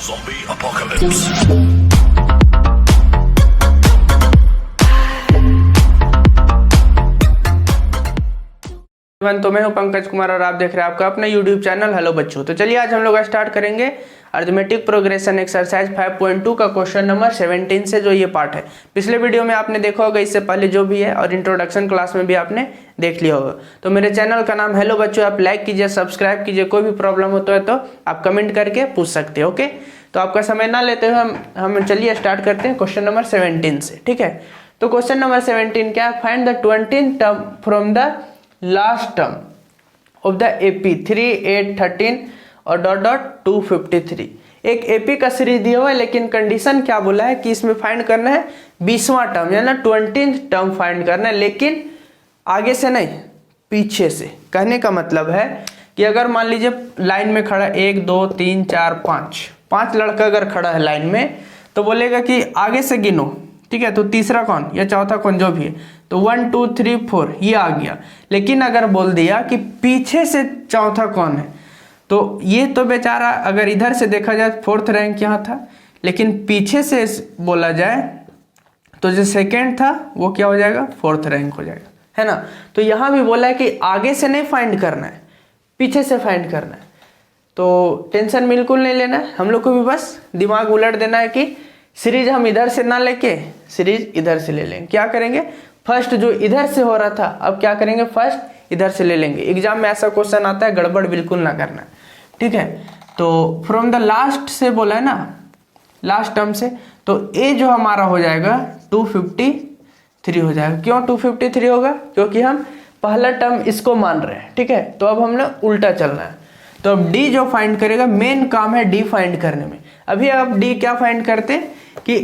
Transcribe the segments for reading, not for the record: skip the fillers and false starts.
Zombie apocalypse. तो मैं हूं पंकज कुमार और आप देख रहे हैं आपका अपना YouTube चैनल हेलो बच्चों। तो चलिए आज हम लोग स्टार्ट करेंगे अरिथमेटिक प्रोग्रेशन एक्सरसाइज 5.2 का क्वेश्चन नंबर 17 से जो ये पार्ट है। पिछले वीडियो में आपने देखा होगा, इससे पहले जो भी है, और इंट्रोडक्शन क्लास में भी आपने देख लिया होगा। तो मेरे चैनल का नाम हेलो बच्चों, आप लाइक कीजिए, सब्सक्राइब कीजिए। कोई भी प्रॉब्लम होता है तो आप कमेंट करके पूछ सकते हैं। ओके, तो आपका समय ना लेते हुए हम चलिए स्टार्ट करते हैं क्वेश्चन नंबर 17 से। ठीक है, तो क्वेश्चन नंबर 17 क्या है? Find the 20th term from the last term of the AP 3, 8, 13 और डॉट डॉट 253। एक एपी का सीरीज दिया हुआ है, लेकिन कंडीशन क्या बोला है कि इसमें फाइंड करना है 20वां टर्म, यानी 20th टर्म फाइंड करना है, लेकिन आगे से नहीं, पीछे से। कहने का मतलब है कि अगर मान लीजिए लाइन में खड़ा 1 2 3 4 5 लड़का अगर खड़ा है लाइन में, तो बोलेगा कि आगे से गिनो। ठीक है, तो तीसरा कौन या चौथा कौन जो भी है, तो 1 2 3 4 ये आ गया। लेकिन अगर बोल दिया कि पीछे से चौथा कौन है, तो ये तो बेचारा, अगर इधर से देखा जाए 4th रैंक यहाँ था, लेकिन पीछे से बोला जाए तो जो सेकेंड था वो क्या हो जाएगा? 4th रैंक हो जाएगा, है ना। तो यहाँ भी बोला है कि आगे से नहीं फाइंड करना है, पीछे से फाइंड करना है। तो टेंशन बिल्कुल नहीं लेना है, हम लोग को भी बस दिमाग उलट देना है कि सीरीज हम इधर से ना लेके सीरीज इधर से ले लेंगे। क्या करेंगे? फर्स्ट जो इधर से हो रहा था, अब क्या करेंगे? फर्स्ट इधर से ले लेंगे। एग्जाम में ऐसा क्वेश्चन आता है, गड़बड़ बिल्कुल ना करना। ठीक है, तो फ्रॉम द लास्ट से बोला है ना, लास्ट टर्म से, तो ए जो हमारा हो जाएगा 253 हो जाएगा। क्यों 253 होगा? क्योंकि हम पहला टर्म इसको मान रहे हैं। ठीक है, तो अब हमने उल्टा चलना है। तो अब डी जो फाइंड करेगा, मेन काम है डी फाइंड करने में। अभी अब डी क्या फाइंड करते कि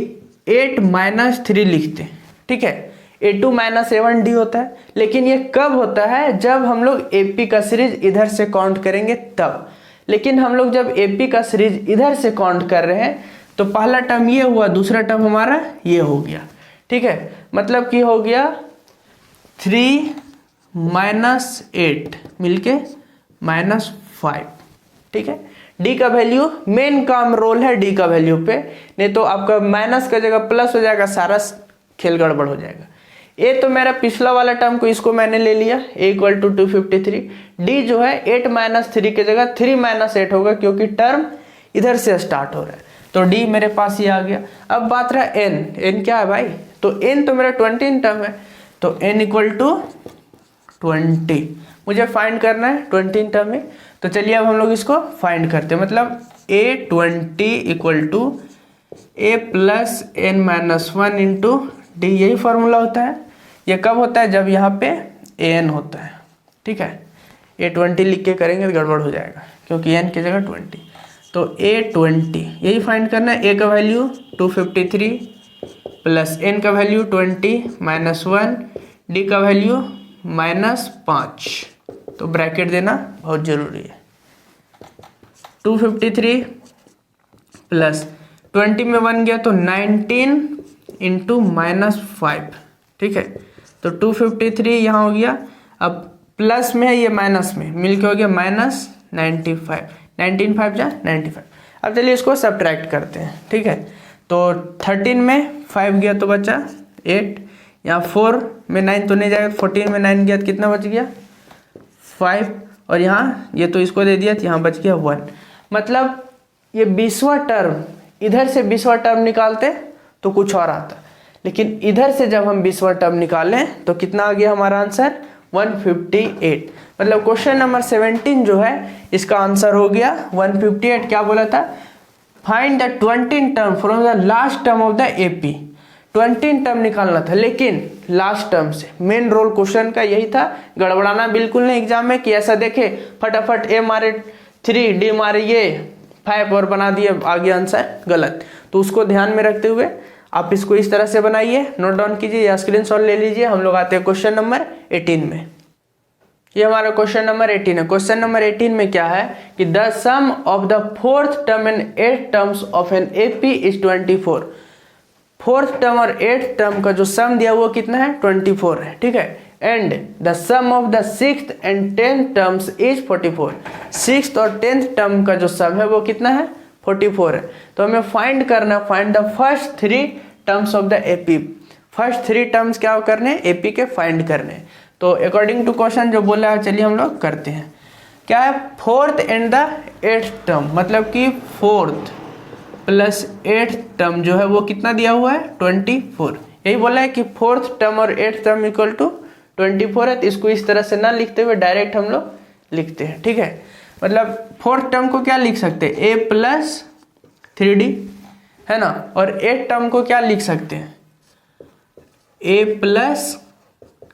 8 - 3 लिखते। ठीक है, A2 - A1 डी होता है, लेकिन ये कब होता है? जब हम लोग एपी का सीरीज इधर से काउंट करेंगे तब। लेकिन हम लोग जब एपी का सीरीज इधर से काउंट कर रहे हैं, तो पहला टर्म ये हुआ, दूसरा टर्म हमारा ये हो गया। ठीक है, मतलब कि हो गया 3 - 8 मिलके -5। ठीक है, डी का वैल्यू, मेन काम रोल है डी का वैल्यू पे, नहीं तो आपका माइनस का जगह प्लस हो जाएगा, सारा खेल गड़बड़ हो जाएगा। ए तो मेरा पिछला वाला टर्म को, इसको मैंने ले लिया, A = 253। डी जो है 8 - 3 की जगह 3 - 8 होगा, क्योंकि टर्म इधर से स्टार्ट हो रहा है। तो डी मेरे पास ये आ गया। अब बात रहा एन क्या है भाई? तो एन तो मेरा 20 टर्म है, तो n = 20 मुझे फाइंड करना है 20 टर्म में। तो चलिए अब हम लोग इसको फाइंड करते हैं। मतलब A20 = A + n - 1 × d, यही फॉर्मूला होता है। ये कब होता है? जब यहाँ पे an होता है। ठीक है, A20 लिख के करेंगे तो गड़बड़ हो जाएगा, क्योंकि n की जगह 20। तो A20 यही फाइंड करना है। A का वैल्यू 253 प्लस n का वैल्यू 20 - 1, d का वैल्यू -5। तो ब्रैकेट देना बहुत जरूरी है। 253 प्लस 20 में 1 गया तो 19 × -5। ठीक है, तो 253 यहाँ हो गया। अब प्लस में है, ये माइनस में मिलके हो गया -95। 19 5 जा 95। अब चलिए इसको सब्ट्रैक्ट करते हैं। ठीक है, तो 13 में 5 गया तो बचा 8, यहाँ 4 में 9 तो नहीं जाएगा, 14 में 9 गया तो कितना बच गया? 5, और यहाँ ये तो इसको दे दिया, तो यहाँ बच गया 1। मतलब ये 20वां टर्म, इधर से 20वां टर्म निकालते तो कुछ और आता, लेकिन इधर से जब हम 20वां टर्म निकालें तो कितना आ गया हमारा आंसर? 158। मतलब क्वेश्चन नंबर 17 जो है, इसका आंसर हो गया 158। क्या बोला था? Find the 20th term from the last term of the AP. 20 term निकालना था, लेकिन लास्ट टर्म से। मेन रोल क्वेश्चन का यही था, गड़बड़ाना बिल्कुल नहीं एग्जाम में, कि ऐसा देखे फटाफट A मारे 3, D मारे ये 5 और बना दिए, आ गया आंसर गलत। तो उसको ध्यान में रखते हुए आप इसको इस तरह से बनाइए, नोट डाउन कीजिए या स्क्रीनशॉट ले लीजिए। हम लोग आते हैं क्वेश्चन नंबर 18 में। ये हमारा क्वेश्चन नंबर 18 है। क्वेश्चन नंबर 18 में क्या है कि the sum of the 4th term and 8th terms of an AP is 24। 4th term और 8th टर्म का जो सम दिया हुआ कितना है? 24 है। ठीक है, and the sum of the 6th and 10th terms is 44। 6th और 10th टर्म का जो सम है वो कितना है? 44 है। तो हमें फाइंड करना, find the first 3 terms of the AP. First 3 terms क्या करने, एपी के फाइंड करने। तो अकॉर्डिंग टू क्वेश्चन जो बोला है, चलिए हम लोग करते हैं। क्या है, 4th and the 8th term, मतलब कि 4th प्लस 8th टर्म जो है वो कितना दिया हुआ है, 24। यही बोला है कि 4th टर्म और 8th टर्म इक्वल टू 24 है। तो इसको इस तरह से ना लिखते हुए डायरेक्ट हम लोग लिखते हैं, ठीक है। मतलब 4th टर्म को क्या लिख सकते हैं, a प्लस 3d, है ना। और 8th टर्म को क्या लिख सकते हैं, a plus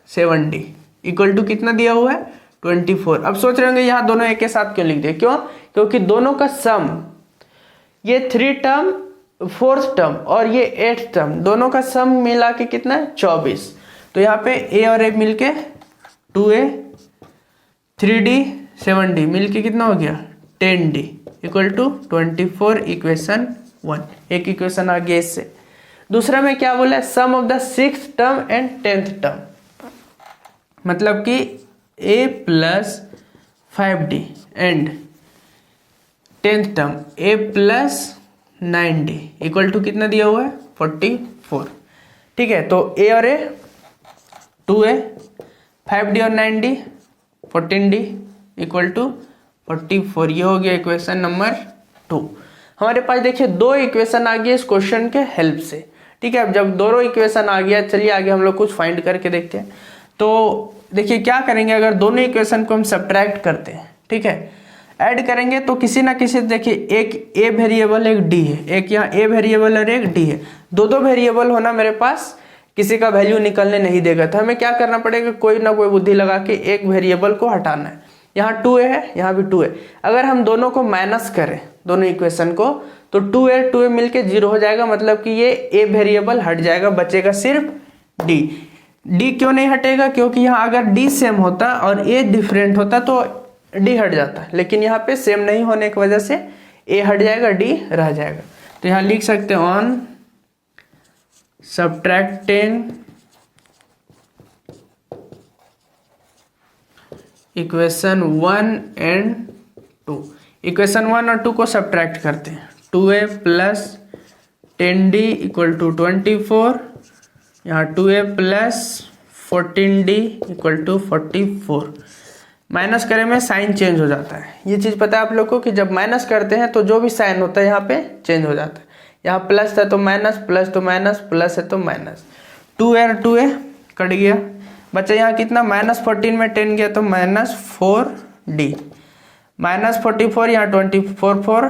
7d equal to कितना दिया हुआ है, 24। अब सोच रहे होंगे यहाँ दोनों एक के साथ क्यों लिख दिए, क्यों, क्योंकि दोनों का सम, ये 3 टर्म 4th टर्म और ये 8th टर्म दोनों का सम मिला के कितना है, 24। तो यहाँ पे a और a मिलके 2a 3d 7d मिलके कितना हो गया, 10d इक्वल टू 24, इक्वेशन 1। एक इक्वेशन आ गया इससे। दूसरा में क्या बोला है, sum of the 6th term and 10th term, मतलब कि a plus 5d and 10th term a plus 9d equal to कितना दिया हुआ है, 44, ठीक है। तो a और a 2a 5d और 9d 14d इक्वल टू 44। ये हो गया इक्वेशन नंबर 2। हमारे पास देखिए 2 इक्वेशन आ गया इस क्वेश्चन के हेल्प से, ठीक है। अब जब दोनों इक्वेशन आ गया, चलिए आगे हम लोग कुछ फाइंड करके देखते हैं। तो देखिए क्या करेंगे, अगर दोनों इक्वेशन को हम सब्ट्रैक्ट करते हैं, ठीक है, ऐड करेंगे तो किसी ना किसी, देखिए एक a वेरिएबल एक d है, एक यहाँ a वेरिएबल और एक d है। दो वेरिएबल होना मेरे पास, किसी का वैल्यू निकलने नहीं देगा। तो हमें क्या करना पड़ेगा, कोई ना कोई बुद्धि लगा के एक वेरिएबल को हटाना है। यहाँ 2a है, यहाँ भी 2a। अगर हम दोनों को माइनस करें, दोनों इक्वेशन को, तो 2a मिलके 0 हो जाएगा, मतलब कि ये a वेरिएबल हट जाएगा, बचेगा सिर्फ d। d क्यों नहीं हटेगा, क्योंकि यहाँ अगर d सेम होता और a डिफरेंट होता तो d हट जाता, लेकिन यहाँ पे सेम नहीं होने की वजह से a हट जाएगा, d रह जाएगा। तो यहाँ लिख सकते हैं on subtracting equation 1 and 2। Equation 1 और 2 को सब्ट्रैक्ट करते हैं। 2a plus 10d equal to 24, यहाँ 2a plus 14d equal to 44। Minus करे में साइन चेंज हो जाता है, ये चीज़ पता है आप लोग को कि जब माइनस करते हैं तो जो भी साइन होता है यहाँ पे चेंज हो जाता है। यहाँ प्लस था तो माइनस, प्लस तो माइनस, प्लस है तो माइनस। 2a और 2a कट गया, बच्चा यहाँ कितना, -14 में 10 गया तो -4d, -44 यहाँ 24 4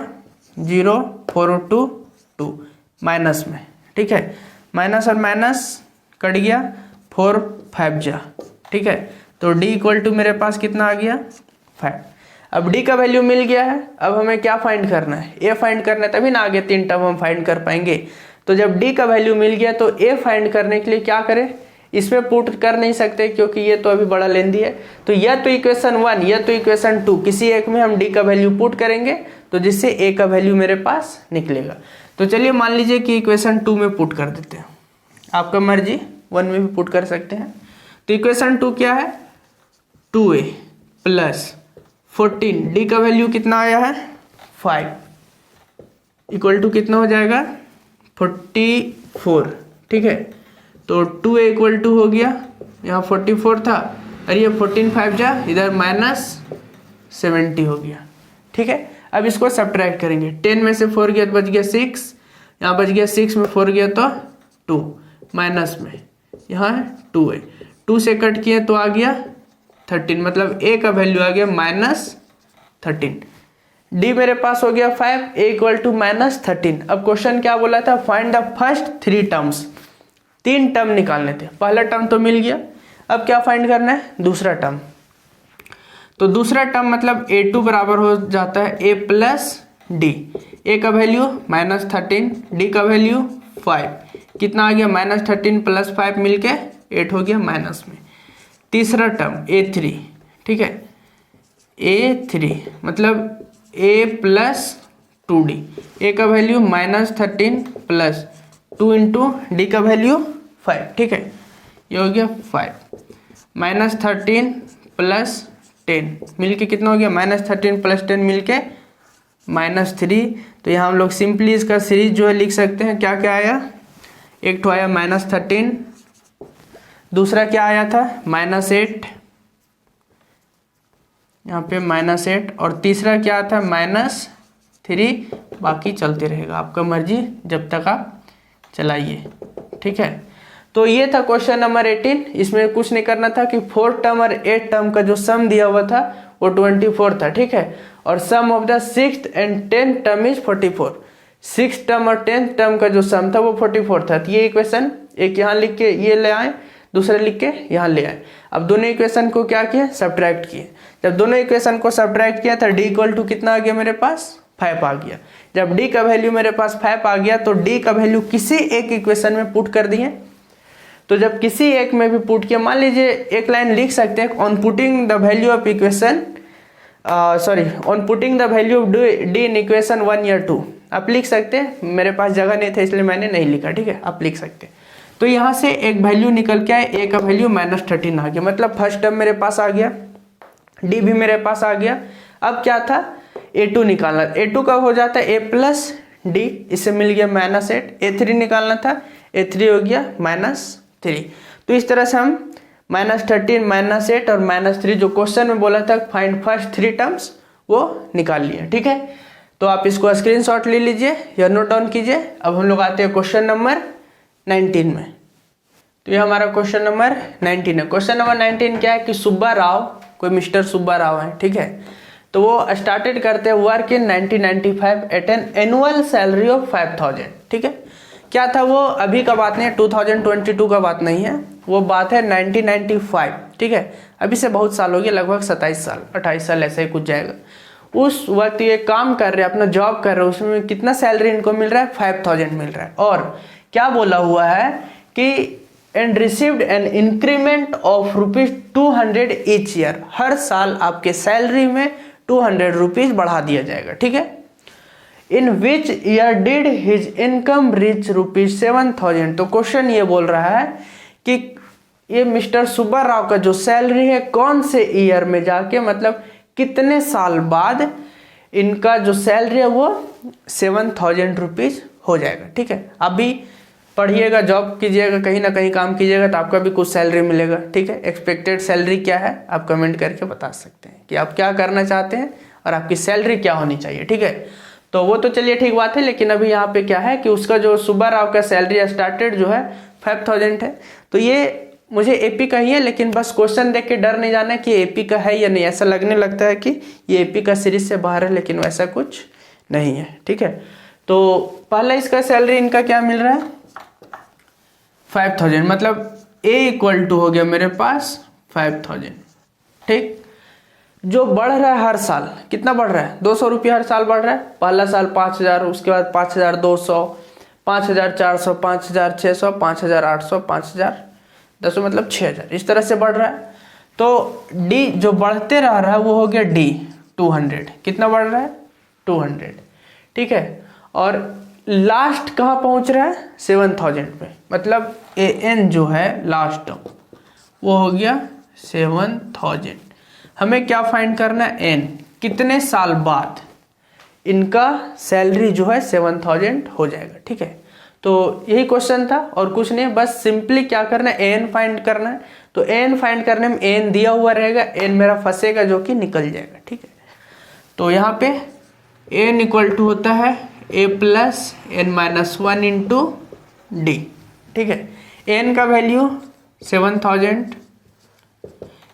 0 4 2 2 माइनस में, ठीक है। माइनस और माइनस कट गया, 4 5 जा, ठीक है। तो d इक्वल टू मेरे पास कितना आ गया, 5। अब d का वैल्यू मिल गया है, अब हमें क्या फाइंड करना है, a फाइंड करना है, तभी ना आगे 3 टर्म हम फाइंड कर पाएंगे। तो जब d का वैल्यू मिल गया तो a फाइंड करने के लिए क्या करें, इसमें पुट कर नहीं सकते क्योंकि ये तो अभी बड़ा लेंदी है। तो या तो इक्वेशन 1 या तो इक्वेशन 2 किसी एक में हम d का वैल्यू पुट करेंगे, तो जिससे a का वैल्यू मेरे पास निकलेगा। तो चलिए मान लीजिए कि इक्वेशन 2 में पुट कर देते हैं, आपका मर्जी 1 में भी पुट कर सकते हैं। तो इक्वेशन 2 क्या है, 2a प्लस 14, d का वैल्यू कितना आया है 5, इक्वल टू कितना हो जाएगा 44, ठीक है। तो 2a इक्वल टू हो गया, यहाँ 44 था और ये 14 5 जा, इधर -70 हो गया, ठीक है। अब इसको सब्ट्रैक्ट करेंगे, 10 में से 4 गया तो बच गया 6, यहाँ बच गया 6 में 4 गया तो 2, माइनस में यहाँ 2a, 2 से कट किए तो आ गया 13, मतलब a का वैल्यू आ गया -13। d मेरे पास हो गया 5, a इक्वल टू -13। अब क्वेश्चन क्या बोला था, find the first 3 terms, 3 term निकालने थे। पहला टर्म तो मिल गया, अब क्या फाइंड करना है, दूसरा टर्म। तो दूसरा टर्म मतलब a2 बराबर हो जाता है a प्लस d, a का वैल्यू -13, d का वैल्यू 5, कितना आ गया -13 प्लस 5 मिलके 8 हो गया माइनस में। तीसरा टर्म a3, ठीक है, a3 मतलब a प्लस 2d, a का वैल्यू -13 प्लस 2 इंटू डी का वैल्यू 5, ठीक है। ये हो गया 5, -13 प्लस 10 मिलके कितना हो गया, -13 प्लस 10 मिलके -3। तो यहाँ हम लोग सिंपली इसका सीरीज जो है लिख सकते हैं। क्या क्या आया, एक तो आया -13, दूसरा क्या आया था -8, यहाँ पे -8, और तीसरा क्या था -3। बाकी चलते रहेगा, आपका मर्जी जब तक आप चलाइए, ठीक है। तो ये था क्वेश्चन नंबर 18। इसमें कुछ नहीं करना था कि 4 टर्म और 8 टर्म का जो सम दिया हुआ था वो 24 था, ठीक है। और sum of the 6th and 10th term is 44। 6th term और 10th टर्म का जो सम था वो 44 था। तो ये इक्वेशन एक यहाँ लिख के ये ले आए, दूसरा लिख के यहाँ ले आए। अब दोनों इक्वेशन को क्या किया, सब्ट्रैक्ट किए। जब दोनों इक्वेशन को सब्ट्रैक्ट किया तो d कितना आ गया मेरे पास, 5 आ गया। जब d का वैल्यू मेरे पास 5 आ गया तो d का वैल्यू किसी एक इक्वेशन में पुट कर दिए। तो जब किसी एक में भी पुट किया, मान लीजिए एक लाइन लिख सकते हैं, on putting the value of equation on putting the value of d in equation 1 या 2 आप लिख सकते हैं। मेरे पास जगह नहीं था इसलिए मैंने नहीं लिखा, ठीक है, आप लिख सकते हैं। तो यहाँ से एक वैल्यू निकल के आए, a का वैल्यू -13 आ गया, मतलब फर्स्ट टर्म मेरे पास आ गया, d भी मेरे पास आ गया। अब क्या था, a2 निकालना। a2 कब हो जाता है, a प्लस d, इससे मिल गया -8। a3 निकालना था, a3 हो गया -3। तो इस तरह से हम -13, -8 और -3 जो क्वेश्चन में बोला था फाइंड फर्स्ट 3 टर्म्स वो निकाल लिए, ठीक है। तो आप इसको स्क्रीनशॉट ले लीजिए या नोट डाउन कीजिए। अब हम लोग आते हैं क्वेश्चन नंबर 19 में। तो ये हमारा क्वेश्चन नंबर 19 है। क्वेश्चन नंबर 19 क्या है कि सुब्बा राव, कोई मिस्टर सुब्बा राव है, ठीक है। तो वो स्टार्टेड करते हैं work in 1995 at an annual salary of 5000, ठीक है। क्या था वो, अभी का बात नहीं है, 2022 का बात नहीं है, वो बात है 1995, ठीक है। अभी से बहुत साल हो गया, लगभग 27 साल 28 साल ऐसे ही कुछ जाएगा। उस वक्त ये काम कर रहे हैं, अपना जॉब कर रहे हैं, उसमें कितना सैलरी इनको मिल रहा है, 5000 मिल रहा है। और क्या बोला हुआ है कि and received an increment of ₹200 each year, हर साल आपके सैलरी में 200 रुपीज बढ़ा दिया जाएगा, ठीक है। In which year did his income reach ₹7000। तो क्वेश्चन ये बोल रहा है कि ये मिस्टर सुब्बा राव का जो सैलरी है कौन से ईयर में जाके, मतलब कितने साल बाद इनका जो सैलरी है वो 7000 रुपीज हो जाएगा, ठीक है। अभी पढ़िएगा, जॉब कीजिएगा, कहीं ना कहीं काम कीजिएगा तो आपका भी कुछ सैलरी मिलेगा, ठीक है। एक्सपेक्टेड सैलरी क्या है आप कमेंट करके बता सकते हैं कि आप क्या करना चाहते हैं और आपकी सैलरी क्या होनी चाहिए, ठीक है। तो वो तो चलिए ठीक बात है, लेकिन अभी यहाँ पे क्या है कि उसका जो सुब्बा राव का सैलरी स्टार्टेड जो है 5000 है। तो ये मुझे एपी का ही है, लेकिन बस क्वेश्चन देख के डर नहीं जाना कि एपी का है या नहीं। ऐसा लगने लगता है कि ये एपी का सीरीज से बाहर है, लेकिन वैसा कुछ नहीं है, ठीक है। तो पहला इसका सैलरी इनका क्या मिल रहा है 5000, मतलब A इक्वल टू हो गया मेरे पास 5000, ठीक। जो बढ़ रहा है हर साल, कितना बढ़ रहा है, 200 रुपया हर साल बढ़ रहा है। पहला साल 5000, उसके बाद 5200, 5400, 5600, 5800, 5010 मतलब 6000, इस तरह से बढ़ रहा है। तो डी जो बढ़ते रह रहा है वो हो गया डी 200, कितना बढ़ रहा है 200, ठीक है। और लास्ट कहाँ पहुंच रहा है 7000 पे, मतलब ए एन जो है लास्ट टर्म वो हो गया 7000। हमें क्या फाइंड करना है, एन कितने साल बाद इनका सैलरी जो है 7000 हो जाएगा, ठीक है। तो यही क्वेश्चन था और कुछ नहीं, बस सिंपली क्या करना है एन फाइंड करना है। तो एन फाइंड करने में एन दिया हुआ रहेगा, एन मेरा फंसेगा जो कि निकल जाएगा, ठीक है। तो यहाँ पे एन इक्वल टू होता है A plus N minus 1 into D, ठीक है। एन का वैल्यू 7000,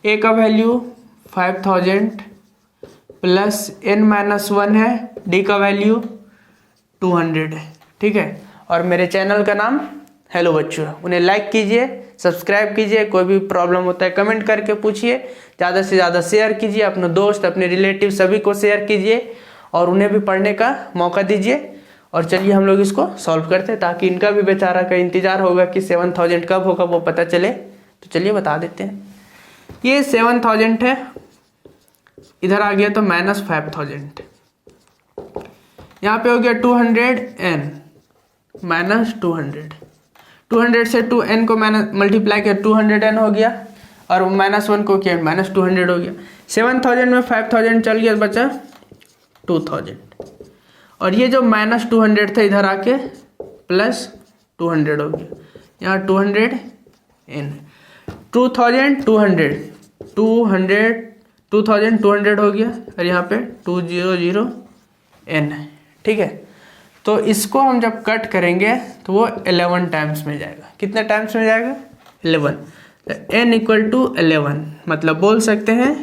ए का वैल्यू 5000 प्लस एन माइनस 1 है, डी का वैल्यू 200 है, ठीक है। और मेरे चैनल का नाम हेलो बच्चों है, उन्हें लाइक कीजिए, सब्सक्राइब कीजिए, कोई भी प्रॉब्लम होता है कमेंट करके पूछिए, ज़्यादा से ज़्यादा शेयर कीजिए, अपने दोस्त अपने रिलेटिव सभी को शेयर कीजिए और उन्हें भी पढ़ने का मौका दीजिए। और चलिए हम लोग इसको सॉल्व करते हैं ताकि इनका भी बेचारा का इंतज़ार होगा कि 7000 कब होगा वो पता चले। तो चलिए बता देते हैं। ये 7000 है, इधर आ गया तो माइनस 5000, यहाँ पे हो गया 200 एन माइनस 200 से 2n को माइनस मल्टीप्लाई किया 200n हो गया और -1 को किया -200 हो गया। 7000 में 5000 चल गया, बचा 2000, और ये जो -200 था इधर आके +200 हो गया, यहाँ 200 n 2200 हो गया और यहाँ पे 200 n है, ठीक है। तो इसको हम जब कट करेंगे तो वो 11 टाइम्स में जाएगा। कितने टाइम्स में जाएगा? 11। तो n = 11, मतलब बोल सकते हैं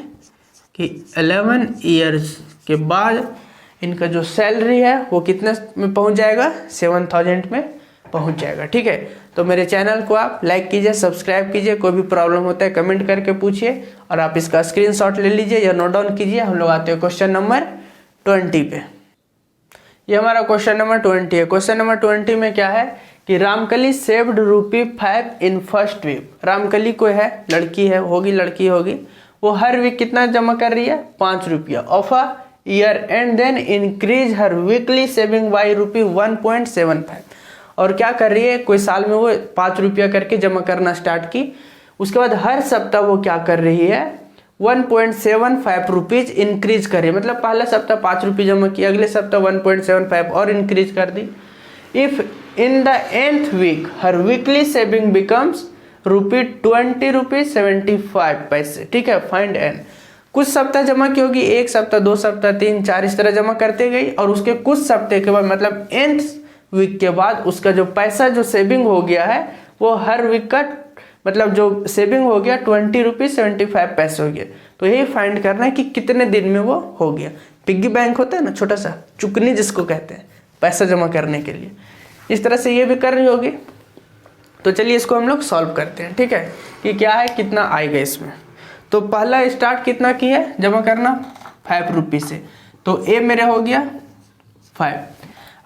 कि 11 ईयर्स के बाद इनका जो सैलरी है वो कितने में पहुंच जाएगा? 7000 में पहुंच जाएगा, ठीक है। तो मेरे चैनल को आप लाइक कीजिए, सब्सक्राइब कीजिए, कोई भी प्रॉब्लम होता है कमेंट करके पूछिए और आप इसका स्क्रीनशॉट ले लीजिए या नोट डाउन कीजिए। हम लोग आते हैं क्वेश्चन नंबर 20 पे। ये हमारा क्वेश्चन नंबर 20 है। क्वेश्चन नंबर 20 में क्या है कि Ramkali saved ₹5 in first week. Ramkali कोई है, लड़की है, लड़की होगी, वो हर वीक कितना जमा कर रही है? ₹5 of a year and then increase हर वीकली सेविंग बाई ₹1.75। और क्या कर रही है? कोई साल में वो ₹5 करके जमा करना स्टार्ट की, उसके बाद हर सप्ताह वो क्या कर रही है? ₹1.75 इंक्रीज कर रही है। मतलब पहला सप्ताह ₹5 जमा किया, अगले सप्ताह 1.75 और इंक्रीज कर दी। If in the nth week हर वीकली सेविंग बिकम्स ₹20.75, ठीक है। Find n। कुछ सप्ताह जमा की होगी, 1 सप्ताह, 2 सप्ताह, 3, 4 इस तरह जमा करते गई और उसके कुछ सप्ताह के बाद मतलब nth वीक के बाद उसका जो पैसा जो सेविंग हो गया है वो हर वीक का मतलब जो सेविंग हो गया ₹20.75 हो गया। तो यही फाइंड करना है कि कितने दिन में वो हो गया। पिग्गी बैंक होता है ना, छोटा सा चुकनी जिसको कहते हैं, पैसा जमा करने के लिए, इस तरह से ये भी कर रही होगी। तो चलिए इसको हम लोग सॉल्व करते हैं, ठीक है, कि क्या है, कितना आएगा इसमें। तो पहला स्टार्ट कितना की है जमा करना? ₹5 से। तो ए मेरे हो गया 5।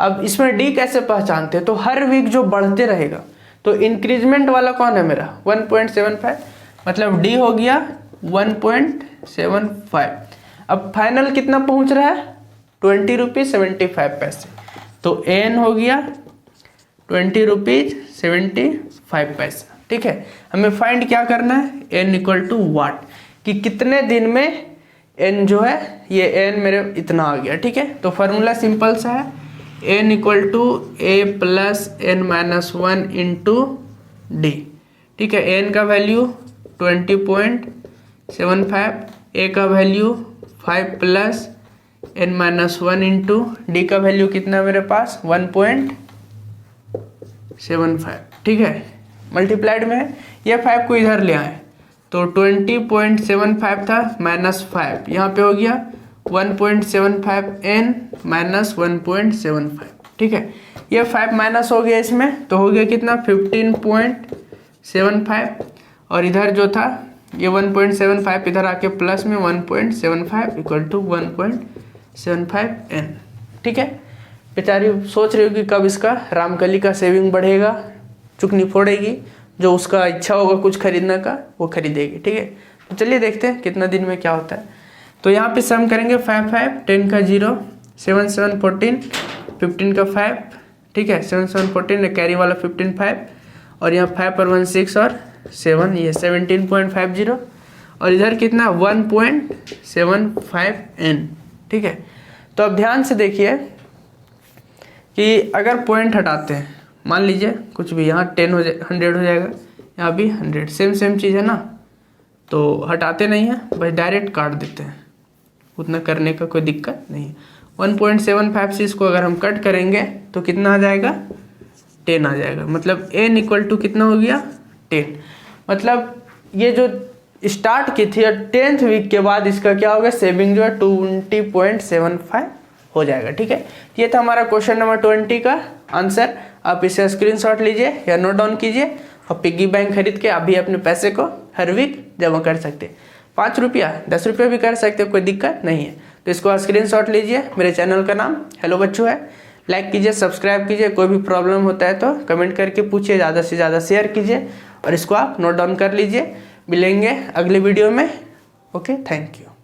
अब इसमें डी कैसे पहचानते हैं? तो हर वीक जो बढ़ते रहेगा, तो इंक्रीजमेंट वाला कौन है मेरा? 1.75, मतलब डी हो गया 1.75। अब फाइनल कितना पहुंच रहा है? ₹20.75। तो एन हो गया ₹20.75, ठीक है। हमें फाइंड क्या करना है? n = वाट, कि कितने दिन में n जो है ये n मेरे इतना आ गया, ठीक है। तो फार्मूला सिंपल सा है, n = a + n-1 × d, ठीक है। n का वैल्यू 20.75, a का वैल्यू 5 + n-1 × d का वैल्यू कितना मेरे पास? 1.75, ठीक है। मल्टीप्लाइड में है, ये 5 को इधर ले आए तो 20.75 था -5, यहाँ पे हो गया 1.75 n - 1.75, ठीक है। ये 5 माइनस हो गया इसमें, तो हो गया कितना? 15.75 और इधर जो था ये 1.75 इधर आके प्लस में 1.75 = 1.75 n, ठीक है। बेचारी सोच रही होगी कब इसका रामकली का सेविंग बढ़ेगा, चुकनी फोड़ेगी, जो उसका इच्छा होगा कुछ खरीदने का वो खरीदेगी, ठीक है। तो चलिए देखते हैं कितना दिन में क्या होता है। तो यहाँ पे सम करेंगे 5 5, 10 का 0, 7 7 14, 15 का 5, ठीक है। 7 7 14 कैरी वाला 15 5 और यहाँ 5 पर 1 6 और 7, ये 17.50 और इधर कितना? 1.75 n, ठीक है। तो अब ध्यान से देखिए कि अगर पॉइंट हटाते हैं, मान लीजिए कुछ भी, यहाँ 100 हो जाएगा, यहाँ भी 100, सेम चीज़ है ना, तो हटाते नहीं है, बस डायरेक्ट काट देते हैं, उतना करने का कोई दिक्कत नहीं है। 1.75 से इसको अगर हम कट करेंगे तो कितना आ जाएगा? 10 आ जाएगा। मतलब n = कितना हो गया? 10। मतलब ये जो स्टार्ट की थी 10th वीक के बाद इसका क्या होगा? सेविंग जो है 20.75 हो जाएगा, ठीक है। ये था हमारा क्वेश्चन नंबर 20 का आंसर। आप इसे स्क्रीनशॉट लीजिए या नोट डाउन कीजिए और पिग्गी बैंक खरीद के आप भी अपने पैसे को हर वीक जमा कर सकते हैं। ₹5, ₹10 भी कर सकते हो, कोई दिक्कत नहीं है। तो इसको स्क्रीनशॉट लीजिए। मेरे चैनल का नाम हेलो बच्चू है। लाइक कीजिए, सब्सक्राइब कीजिए, कोई भी प्रॉब्लम होता है तो कमेंट करके पूछिए, ज़्यादा से ज़्यादा शेयर कीजिए और इसको आप नोट डाउन कर लीजिए। मिलेंगे अगले वीडियो में। Okay, thank you.